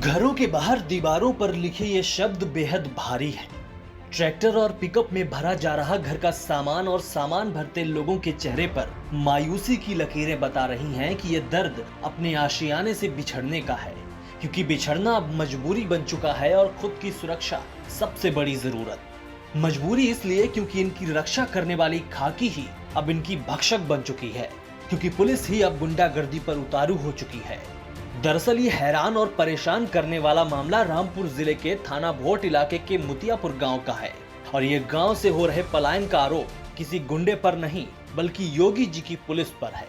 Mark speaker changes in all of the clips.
Speaker 1: घरों के बाहर दीवारों पर लिखे ये शब्द बेहद भारी हैं। ट्रैक्टर और पिकअप में भरा जा रहा घर का सामान और सामान भरते लोगों के चेहरे पर मायूसी की लकीरें बता रही हैं कि ये दर्द अपने आशियाने से बिछड़ने का है, क्योंकि बिछड़ना अब मजबूरी बन चुका है और खुद की सुरक्षा सबसे बड़ी जरूरत। मजबूरी इसलिए क्योंकि इनकी रक्षा करने वाली खाकी ही अब इनकी भक्षक बन चुकी है, क्योंकि पुलिस ही अब गुंडागर्दी पर उतारू हो चुकी है। दरअसल ये हैरान और परेशान करने वाला मामला रामपुर जिले के थाना भोट इलाके के मुतियापुर गांव का है और ये गांव से हो रहे पलायन का आरोप किसी गुंडे पर नहीं बल्कि योगी जी की पुलिस पर है।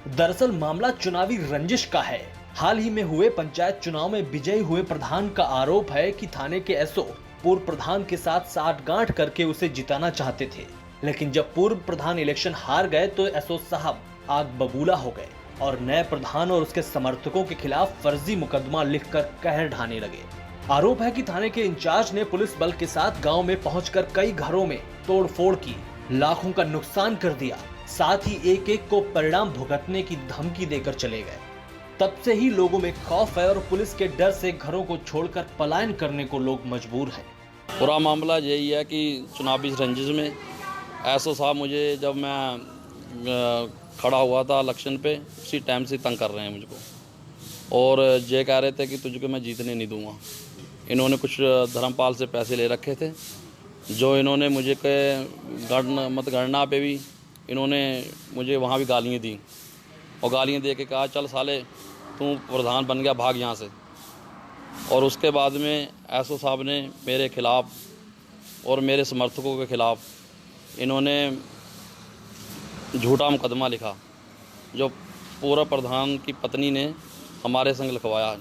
Speaker 1: दरअसल मामला चुनावी रंजिश का है। हाल ही में हुए पंचायत चुनाव में विजयी हुए प्रधान का आरोप है कि थाने के एसओ पूर्व प्रधान के साथ साठगांठ करके उसे जिताना चाहते थे, लेकिन जब पूर्व प्रधान इलेक्शन हार गए तो एसओ साहब आग बबूला हो गए और नए प्रधान और उसके समर्थकों के खिलाफ फर्जी मुकदमा लिखकर कहर ढाने लगे। आरोप है कि थाने के इंचार्ज ने पुलिस बल के साथ गांव में पहुंचकर कई घरों में तोड़फोड़ की, लाखों का नुकसान कर दिया, साथ ही एक एक को परिणाम भुगतने की धमकी देकर चले गए। तब से ही लोगों में खौफ है और पुलिस के डर से घरों को छोड़कर पलायन करने को लोग मजबूर हैं।
Speaker 2: पूरा मामला यही है कि चुनावी रंजिश में एसओ साहब मुझे जब मैं खड़ा हुआ था इलेक्शन पे उसी टाइम से तंग कर रहे हैं मुझको और ये कह रहे थे कि तुझको मैं जीतने नहीं दूंगा। इन्होंने कुछ धर्मपाल से पैसे ले रखे थे जो इन्होंने मुझे के मतगणना पे भी इन्होंने मुझे वहाँ भी गालियाँ दी और गालियाँ दे के कहा चल साले तू प्रधान बन गया, भाग यहाँ से। और उसके बाद में एसओ साहब ने मेरे खिलाफ़ और मेरे समर्थकों के खिलाफ़ इन्होंने झूठा मुकदमा लिखा जो पूर्व प्रधान की पत्नी ने हमारे संग लिखवाया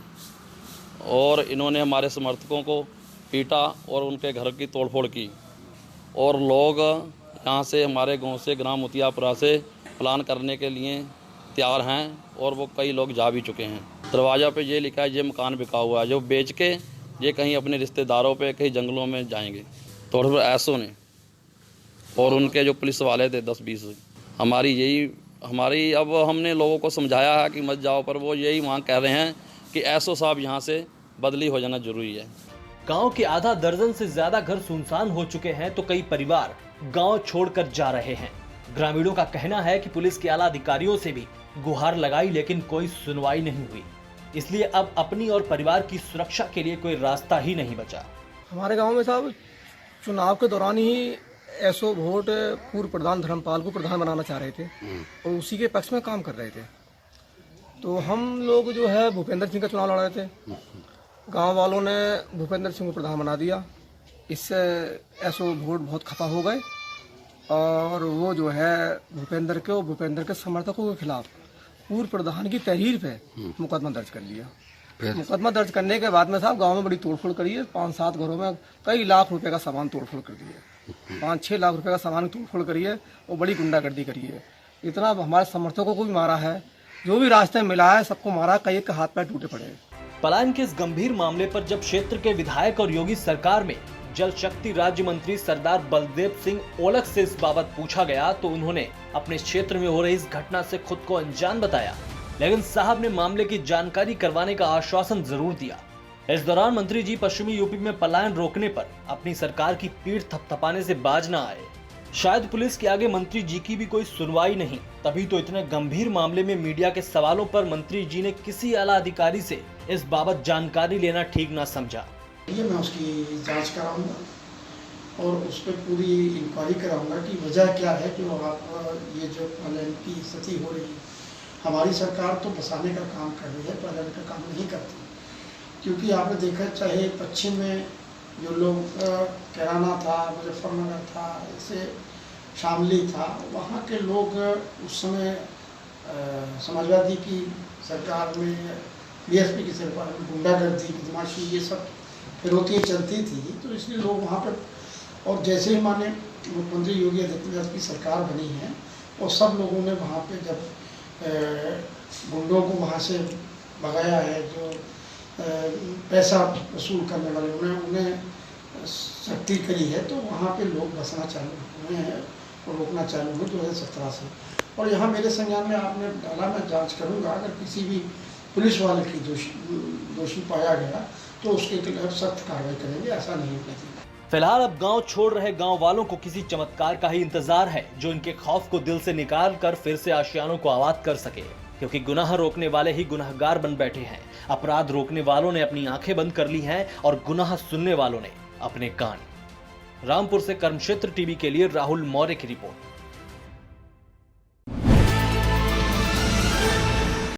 Speaker 2: और इन्होंने हमारे समर्थकों को पीटा और उनके घर की तोड़फोड़ की और लोग यहाँ से हमारे गांव से ग्राम मुतियापुरा से प्लान करने के लिए तैयार हैं और वो कई लोग जा भी चुके हैं। दरवाज़ा पे ये लिखा है ये मकान बिका हुआ है, जो बेच के ये कहीं अपने रिश्तेदारों पे कहीं जंगलों में जाएंगे। तोड़फोड़ ऐसों ने और उनके जो पुलिस वाले थे 10-20 हमारी अब हमने लोगों को समझाया है कि मत जाओ, पर वो यही मांग कर रहे हैं कि एसओ साहब यहाँ से बदली हो जाना जरूरी है।
Speaker 1: गांव के आधा दर्जन से ज्यादा घर सुनसान हो चुके हैं तो कई परिवार गांव छोड़कर जा रहे हैं। ग्रामीणों का कहना है कि पुलिस के आला अधिकारियों से भी गुहार लगाई लेकिन कोई सुनवाई नहीं हुई, इसलिए अब अपनी और परिवार की सुरक्षा के लिए कोई रास्ता ही नहीं बचा।
Speaker 3: हमारे गाँव में साहब चुनाव के दौरान ही एसओ वोट पूर्व प्रधान धर्मपाल को प्रधान बनाना चाह रहे थे और उसी के पक्ष में काम कर रहे थे। तो हम लोग जो है भूपेंद्र सिंह का चुनाव लड़ रहे थे, गांव वालों ने भूपेंद्र सिंह को प्रधान बना दिया। इससे एसओ वोट बहुत खफा हो गए और वो जो है भूपेंद्र के समर्थकों के खिलाफ पूर्व प्रधान की तहरीर पे मुकदमा दर्ज कर लिया। मुकदमा दर्ज करने के बाद में साहब गाँव में बड़ी तोड़फोड़ करी है। 5-7 घरों में कई लाख रुपए का सामान तोड़फोड़ कर दिया, 5-6 लाख रुपए का सामान तोड़फोड़ करी है और बड़ी गुंडागर्दी करी है। इतना हमारे समर्थकों को भी मारा है, जो भी रास्ते में मिला है सबको मारा, कई के हाथ पैर टूटे पड़े हैं।
Speaker 1: पलायन के इस गंभीर मामले पर जब क्षेत्र के विधायक और योगी सरकार में जल शक्ति राज्य मंत्री सरदार बलदेव सिंह ओलख से इस बाबत पूछा गया तो उन्होंने अपने क्षेत्र में हो रही इस घटना से खुद को अनजान बताया, लेकिन साहब ने मामले की जानकारी करवाने का आश्वासन जरूर दिया। इस दौरान मंत्री जी पश्चिमी यूपी में पलायन रोकने पर अपनी सरकार की पीठ थपथपाने से बाज न आए। शायद पुलिस के आगे मंत्री जी की भी कोई सुनवाई नहीं, तभी तो इतने गंभीर मामले में मीडिया के सवालों पर मंत्री जी ने किसी आला अधिकारी से इस बाबत जानकारी लेना ठीक ना समझा।
Speaker 4: ये मैं उसकी जांच कराऊंगा और उस पर पूरी इंक्वायरी कराऊंगा कि वजह क्या है जो आप ये जो पलायन की स्थिति हो रही है। हमारी सरकार तो बसाने का काम कर रही है, पलायन का काम नहीं करती, क्योंकि आपने देखा चाहे पश्चिम में जो लोग कैराना था, मुजफ्फरनगर था, ऐसे शामली था, वहाँ के लोग उस समय समाजवादी की सरकार में, बीएसपी की सरकार में गुंडागर्दी, बदमाशी ये सब फिरौतियाँ चलती थी, तो इसलिए लोग वहाँ पर, और जैसे ही माने मुख्यमंत्री योगी आदित्यनाथ की सरकार बनी है और सब लोगों ने वहाँ पे जब गुंडों को वहाँ से भगाया है, जो पैसा वसूल करने वाले उन्हें सख्ती करी है, तो वहाँ पे लोग बसना चालू हुए हैं और रोकना चालू हुए 2017 से। और यहाँ मेरे संज्ञान में आपने डाला, मैं जांच करूँगा, अगर किसी भी पुलिस वाले की दोषी पाया गया तो उसके खिलाफ सख्त कार्रवाई करेंगे, ऐसा नहीं होना चाहिए।
Speaker 1: फिलहाल अब गांव छोड़ रहे गांव वालों को किसी चमत्कार का ही इंतजार है जो इनके खौफ को दिल से निकाल कर फिर से आशियानों को आबाद कर सके, क्योंकि गुनाह रोकने वाले ही गुनाहगार बन बैठे हैं। अपराध रोकने वालों ने अपनी आंखें बंद कर ली हैं और गुनाह सुनने वालों ने अपने कान। रामपुर से कर्मक्षेत्र टीवी के लिए राहुल मौर्य की रिपोर्ट।